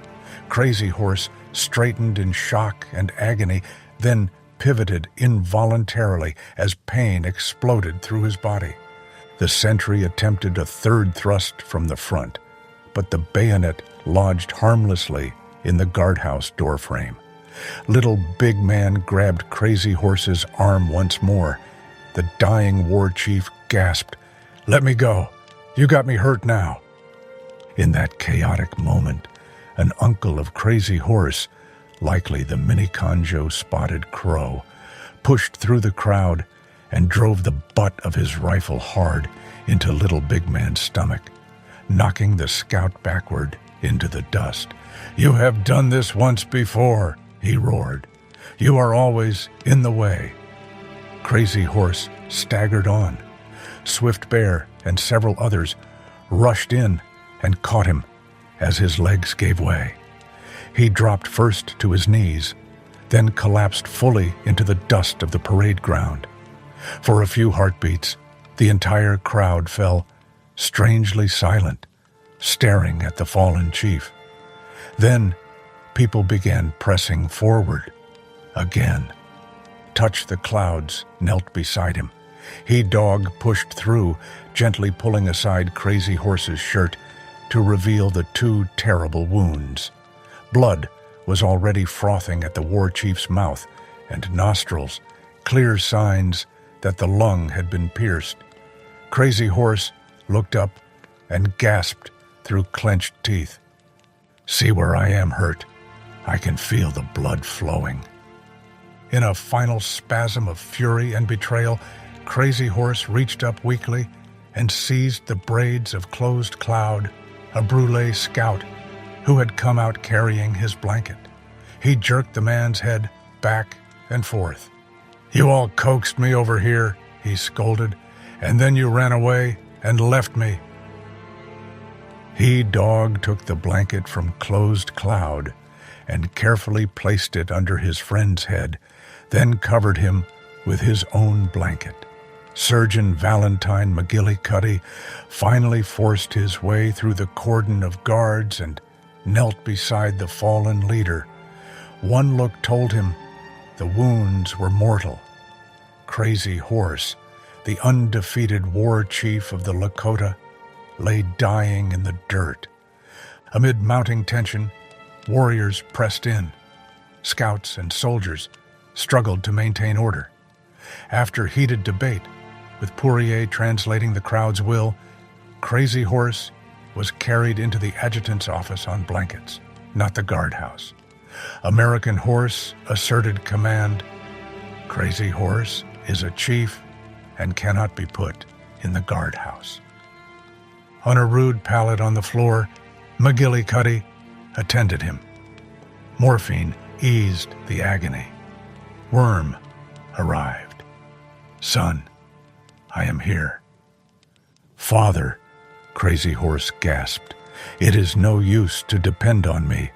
Crazy Horse straightened in shock and agony, then pivoted involuntarily as pain exploded through his body. The sentry attempted a third thrust from the front, but the bayonet lodged harmlessly in the guardhouse doorframe. Little Big Man grabbed Crazy Horse's arm once more. The dying war chief gasped, "Let me go. You got me hurt now." In that chaotic moment, an uncle of Crazy Horse, likely the Miniconjo Spotted Crow, pushed through the crowd and drove the butt of his rifle hard into Little Big Man's stomach, knocking the scout backward into the dust. "You have done this once before," he roared. "You are always in the way." Crazy Horse staggered on. Swift Bear and several others rushed in and caught him as his legs gave way. He dropped first to his knees, then collapsed fully into the dust of the parade ground. For a few heartbeats, the entire crowd fell strangely silent, staring at the fallen chief. Then people began pressing forward again. Touch the Clouds knelt beside him. He Dog pushed through, gently pulling aside Crazy Horse's shirt to reveal the two terrible wounds. Blood was already frothing at the war chief's mouth and nostrils, clear signs that the lung had been pierced. Crazy Horse looked up and gasped through clenched teeth. "See where I am hurt? I can feel the blood flowing." In a final spasm of fury and betrayal, Crazy Horse reached up weakly and seized the braids of Closed Cloud, a Brûlé scout who had come out carrying his blanket. He jerked the man's head back and forth. "You all coaxed me over here," he scolded, "and then you ran away and left me." He Dog took the blanket from Closed Cloud and carefully placed it under his friend's head, then covered him with his own blanket. Surgeon Valentine McGillicuddy finally forced his way through the cordon of guards and knelt beside the fallen leader. One look told him the wounds were mortal. Crazy Horse, the undefeated war chief of the Lakota, lay dying in the dirt. Amid mounting tension, warriors pressed in. Scouts and soldiers struggled to maintain order. After heated debate, with Poirier translating the crowd's will, Crazy Horse was carried into the adjutant's office on blankets, not the guardhouse. American Horse asserted command. Crazy Horse is a chief and cannot be put in the guardhouse. On a rude pallet on the floor, McGillicuddy attended him. Morphine eased the agony. Worm arrived. Son, I am here. Father, Crazy Horse gasped, it is no use to depend on me.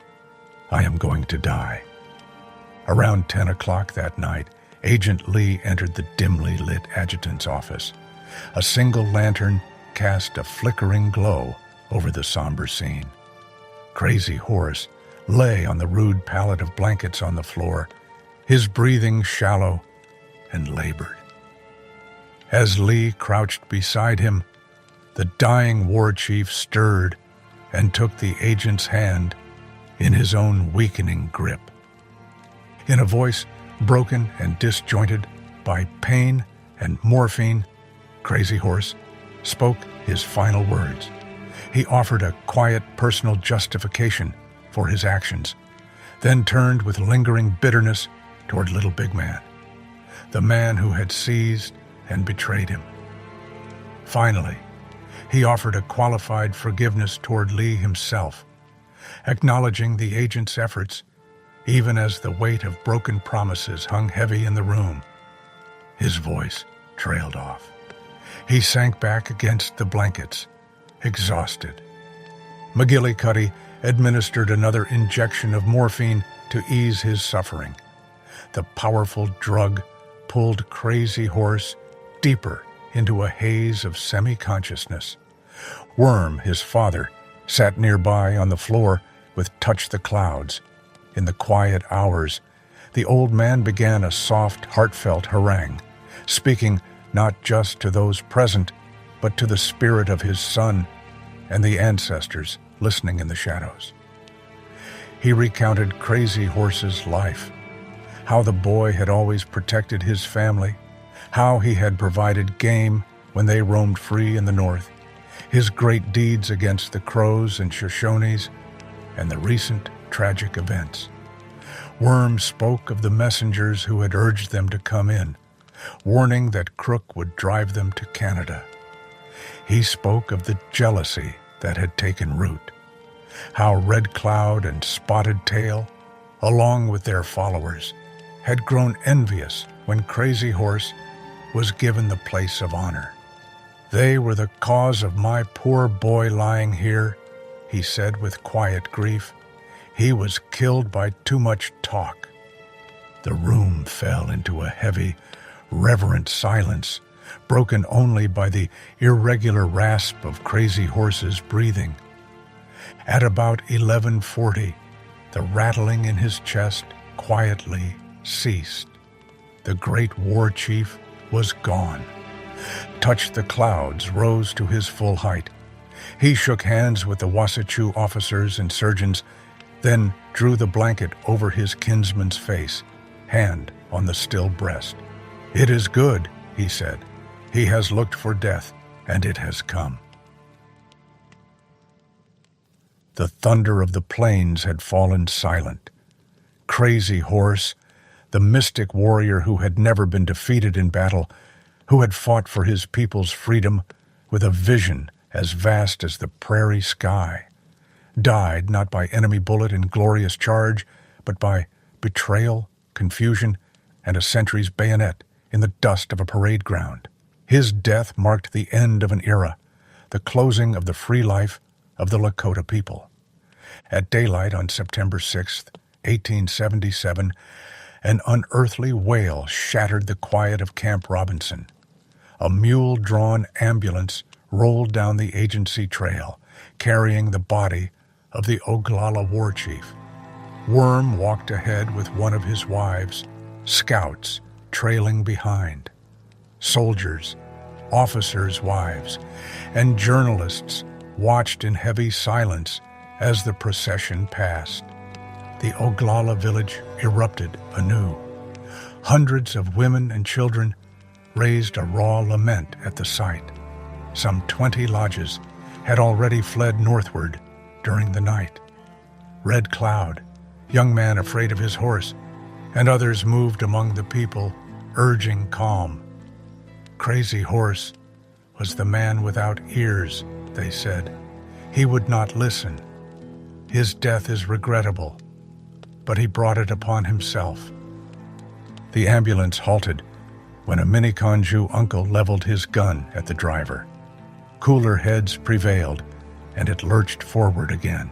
I am going to die. Around 10 o'clock that night, Agent Lee entered the dimly lit adjutant's office. A single lantern cast a flickering glow over the somber scene. Crazy Horse lay on the rude pallet of blankets on the floor, his breathing shallow and labored. As Lee crouched beside him, the dying war chief stirred and took the agent's hand in his own weakening grip. In a voice broken and disjointed by pain and morphine, Crazy Horse spoke his final words. He offered a quiet personal justification for his actions, then turned with lingering bitterness toward Little Big Man, the man who had seized and betrayed him. Finally, he offered a qualified forgiveness toward Lee himself, acknowledging the agent's efforts even as the weight of broken promises hung heavy in the room. His voice trailed off. He sank back against the blankets, exhausted. McGillicuddy administered another injection of morphine to ease his suffering. The powerful drug pulled Crazy Horse deeper into a haze of semi-consciousness. Worm, his father, sat nearby on the floor with Touch the Clouds. In the quiet hours, the old man began a soft, heartfelt harangue, speaking not just to those present, but to the spirit of his son and the ancestors listening in the shadows. He recounted Crazy Horse's life, how the boy had always protected his family, how he had provided game when they roamed free in the north, his great deeds against the Crows and Shoshones, and the recent tragic events. Worm spoke of the messengers who had urged them to come in, warning that Crook would drive them to Canada. He spoke of the jealousy that had taken root, how Red Cloud and Spotted Tail, along with their followers, had grown envious when Crazy Horse was given the place of honor. They were the cause of my poor boy lying here, he said with quiet grief. He was killed by too much talk. The room fell into a heavy, reverent silence, broken only by the irregular rasp of Crazy Horse's breathing. At about 11:40, the rattling in his chest quietly ceased. The great war chief was gone. Touch the Clouds rose to his full height. He shook hands with the Wasatch officers and surgeons, then drew the blanket over his kinsman's face, hand on the still breast. "It is good," he said. "He has looked for death, and it has come." The thunder of the plains had fallen silent. Crazy Horse, the mystic warrior who had never been defeated in battle, who had fought for his people's freedom with a vision as vast as the prairie sky, died not by enemy bullet in glorious charge, but by betrayal, confusion, and a sentry's bayonet in the dust of a parade ground. His death marked the end of an era, the closing of the free life of the Lakota people. At daylight on September 6, 1877, an unearthly wail shattered the quiet of Camp Robinson. A mule-drawn ambulance rolled down the agency trail, carrying the body of the Oglala war chief. Worm walked ahead with one of his wives, scouts trailing behind. Soldiers, officers' wives, and journalists watched in heavy silence as the procession passed. The Oglala village erupted anew. Hundreds of women and children raised a raw lament at the sight. Some 20 lodges had already fled northward during the night. Red Cloud, young man afraid of his horse, and others moved among the people, urging calm. Crazy Horse was the man without ears, they said. He would not listen. His death is regrettable, but he brought it upon himself. The ambulance halted when a Miniconjou uncle leveled his gun at the driver. Cooler heads prevailed, and it lurched forward again.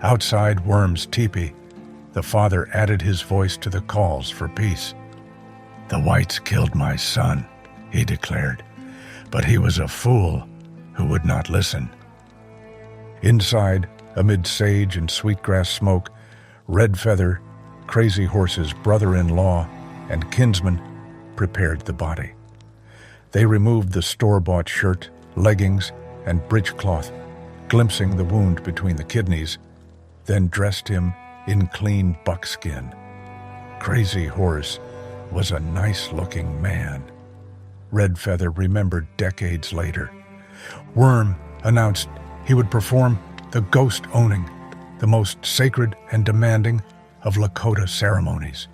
Outside Worm's teepee, the father added his voice to the calls for peace. "The whites killed my son," he declared, "but he was a fool who would not listen." Inside, amid sage and sweetgrass smoke, Red Feather, Crazy Horse's brother-in-law and kinsman, prepared the body. They removed the store-bought shirt, leggings, and breechcloth, glimpsing the wound between the kidneys, then dressed him in clean buckskin. Crazy Horse was a nice-looking man, Red Feather remembered decades later. Worm announced he would perform the ghost-owning, the most sacred and demanding of Lakota ceremonies.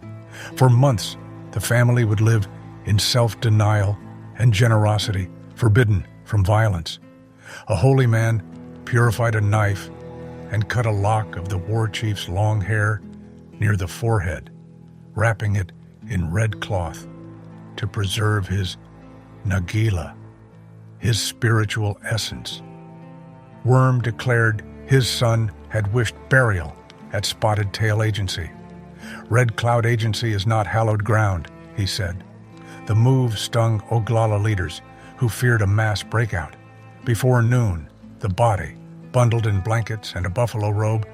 For months, the family would live in self-denial and generosity, forbidden from violence. A holy man purified a knife and cut a lock of the war chief's long hair near the forehead, wrapping it in red cloth to preserve his Nagila, his spiritual essence. Worm declared his son had wished burial at Spotted Tail Agency. "Red Cloud Agency is not hallowed ground," he said. The move stung Oglala leaders, who feared a mass breakout. Before noon, the body, bundled in blankets and a buffalo robe,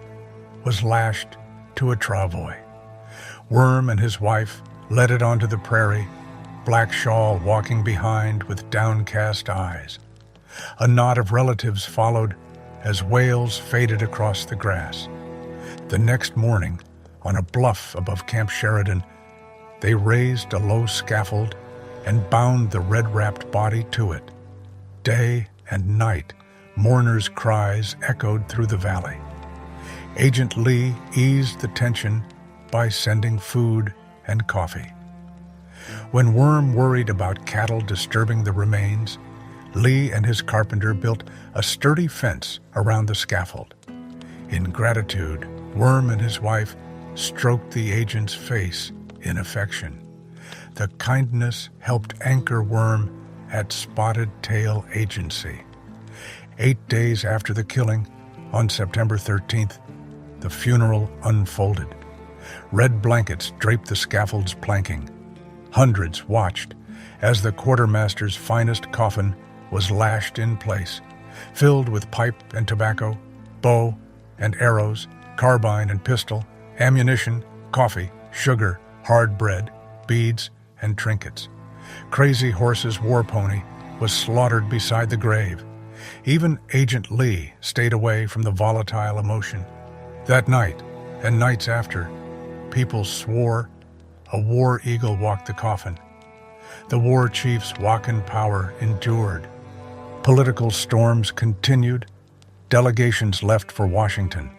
was lashed to a travois. Worm and his wife led it onto the prairie, Black Shawl walking behind with downcast eyes. A knot of relatives followed as wails faded across the grass. The next morning, on a bluff above Camp Sheridan, they raised a low scaffold and bound the red-wrapped body to it. Day and night, mourners' cries echoed through the valley. Agent Lee eased the tension by sending food and coffee. When Worm worried about cattle disturbing the remains, Lee and his carpenter built a sturdy fence around the scaffold. In gratitude, Worm and his wife stroked the agent's face in affection. The kindness helped anchor Worm at Spotted Tail Agency. 8 days after the killing, on September 13th, the funeral unfolded. Red blankets draped the scaffold's planking. Hundreds watched as the quartermaster's finest coffin was lashed in place, filled with pipe and tobacco, bow and arrows, carbine and pistol, ammunition, coffee, sugar, hard bread, beads, and trinkets. Crazy Horse's war pony was slaughtered beside the grave. Even Agent Lee stayed away from the volatile emotion. That night, and nights after, people swore a war eagle walked the coffin. The war chief's walk-in power endured. Political storms continued. Delegations left for Washington.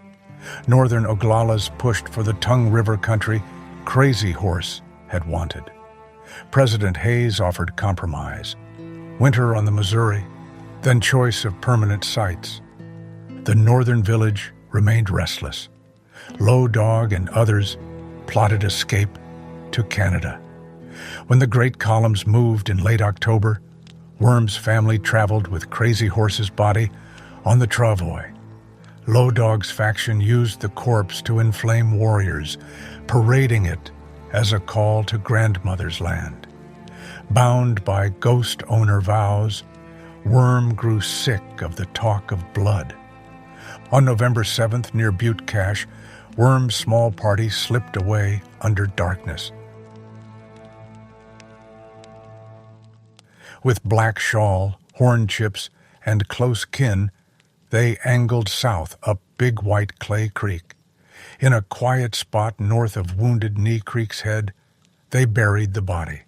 Northern Oglalas pushed for the Tongue River country Crazy Horse had wanted. President Hayes offered compromise. Winter on the Missouri, then choice of permanent sites. The northern village remained restless. Low Dog and others plotted escape to Canada. When the great columns moved in late October, Worm's family traveled with Crazy Horse's body on the travois. Low Dog's faction used the corpse to inflame warriors, parading it as a call to grandmother's land. Bound by ghost owner vows, Worm grew sick of the talk of blood. On November 7th, near Butte Cache, Worm's small party slipped away under darkness. With Black Shawl, Horn Chips, and close kin, they angled south up Big White Clay Creek. In a quiet spot north of Wounded Knee Creek's head, they buried the body.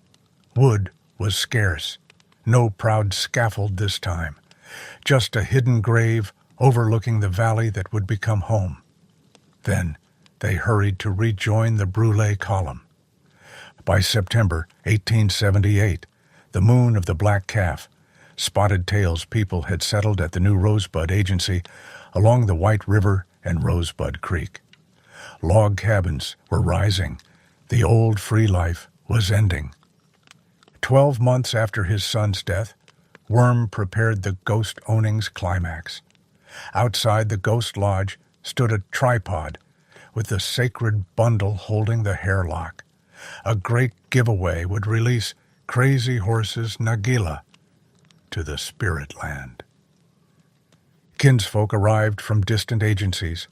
Wood was scarce. No proud scaffold this time. Just a hidden grave overlooking the valley that would become home. Then they hurried to rejoin the Brûlé column. By September 1878, the moon of the Black Calf, Spotted Tail's people had settled at the new Rosebud Agency along the White River and Rosebud Creek. Log cabins were rising. The old free life was ending. 12 months after his son's death, Worm prepared the Ghost Owning's climax. Outside the Ghost Lodge stood a tripod with the sacred bundle holding the hairlock. A great giveaway would release Crazy Horse's Nagila to the spirit land. Kinsfolk arrived from distant agencies,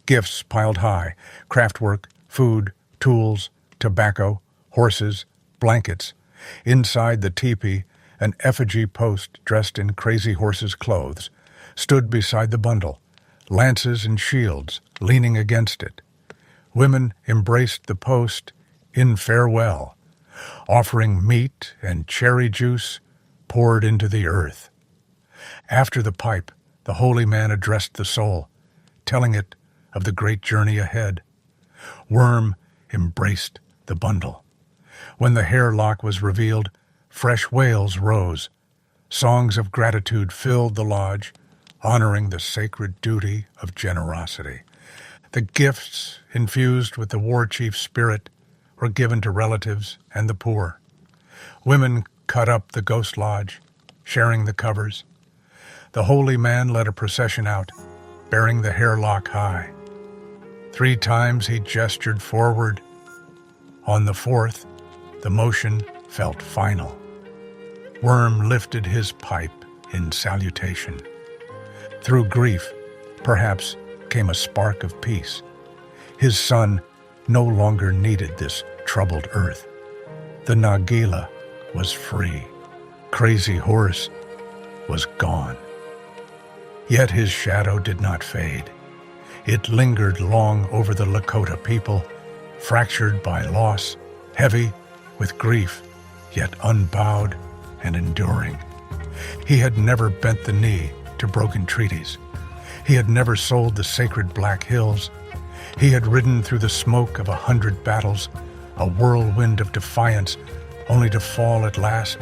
gifts piled high, craftwork, food, tools, tobacco, horses, blankets. Inside the teepee, an effigy post dressed in Crazy Horse's clothes stood beside the bundle, lances and shields leaning against it. Women embraced the post in farewell, offering meat and cherry juice poured into the earth. After the pipe, the holy man addressed the soul, telling it of the great journey ahead. Worm embraced the bundle. When the hairlock was revealed, fresh wails rose. Songs of gratitude filled the lodge, honoring the sacred duty of generosity. The gifts, infused with the war chief's spirit, were given to relatives and the poor. Women cut up the Ghost Lodge, sharing the covers. The holy man led a procession out, bearing the hairlock high. 3 times he gestured forward. On the 4th, the motion felt final. Worm lifted his pipe in salutation. Through grief, perhaps, came a spark of peace. His son no longer needed this troubled earth. The Nagila was free. Crazy Horse was gone. Yet his shadow did not fade. It lingered long over the Lakota people, fractured by loss, heavy with grief, yet unbowed and enduring. He had never bent the knee to broken treaties. He had never sold the sacred Black Hills. He had ridden through the smoke of 100 battles, a whirlwind of defiance, only to fall at last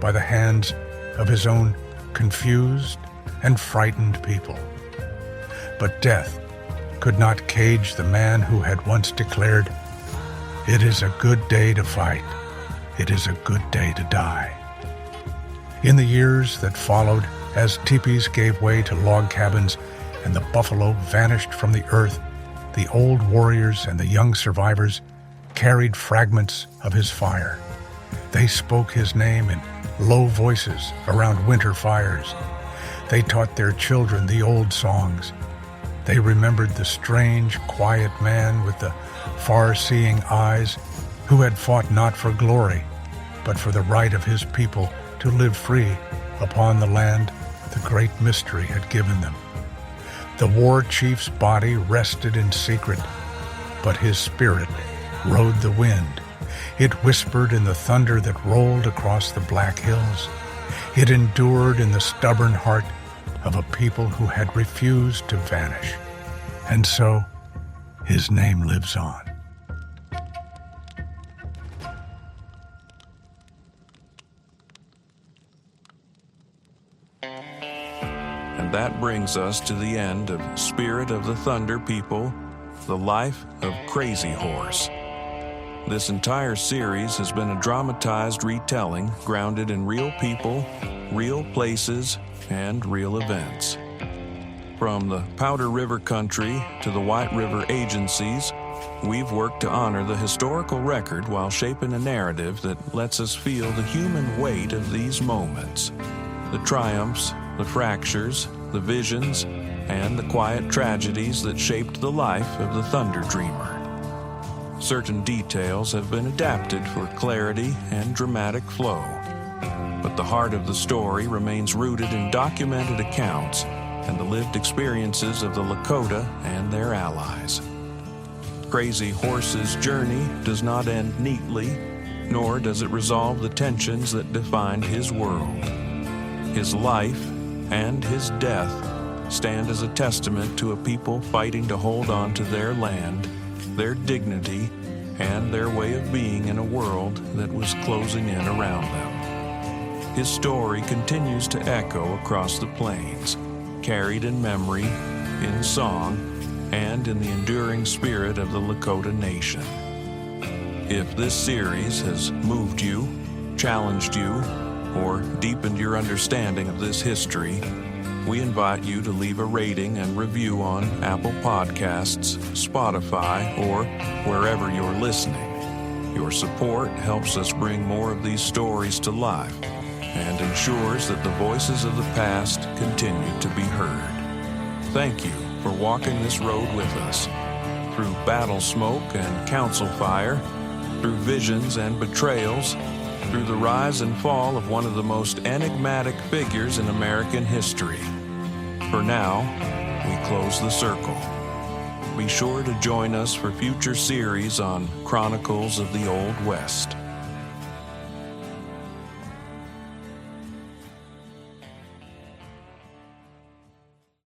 by the hands of his own confused and frightened people. But death could not cage the man who had once declared, "It is a good day to fight. It is a good day to die." In the years that followed, as teepees gave way to log cabins and the buffalo vanished from the earth, the old warriors and the young survivors carried fragments of his fire. They spoke his name in low voices around winter fires. They taught their children the old songs. They remembered the strange, quiet man with the far-seeing eyes who had fought not for glory, but for the right of his people to live free upon the land the great mystery had given them. The war chief's body rested in secret, but his spirit rode the wind. It whispered in the thunder that rolled across the Black Hills. It endured in the stubborn heart of a people who had refused to vanish. And so, his name lives on. And that brings us to the end of Spirit of the Thunder People, The Life of Crazy Horse. This entire series has been a dramatized retelling grounded in real people, real places, and real events. From the Powder River Country to the White River agencies, we've worked to honor the historical record while shaping a narrative that lets us feel the human weight of these moments. The triumphs, the fractures, the visions, and the quiet tragedies that shaped the life of the Thunder Dreamer. Certain details have been adapted for clarity and dramatic flow, but the heart of the story remains rooted in documented accounts and the lived experiences of the Lakota and their allies. Crazy Horse's journey does not end neatly, nor does it resolve the tensions that defined his world. His life and his death stand as a testament to a people fighting to hold on to their land their dignity, and their way of being in a world that was closing in around them. His story continues to echo across the plains, carried in memory, in song, and in the enduring spirit of the Lakota Nation. If this series has moved you, challenged you, or deepened your understanding of this history, we invite you to leave a rating and review on Apple Podcasts, Spotify, or wherever you're listening. Your support helps us bring more of these stories to life and ensures that the voices of the past continue to be heard. Thank you for walking this road with us, through battle smoke and council fire, through visions and betrayals, through the rise and fall of one of the most enigmatic figures in American history. For now, we close the circle. Be sure to join us for future series on Chronicles of the Old West.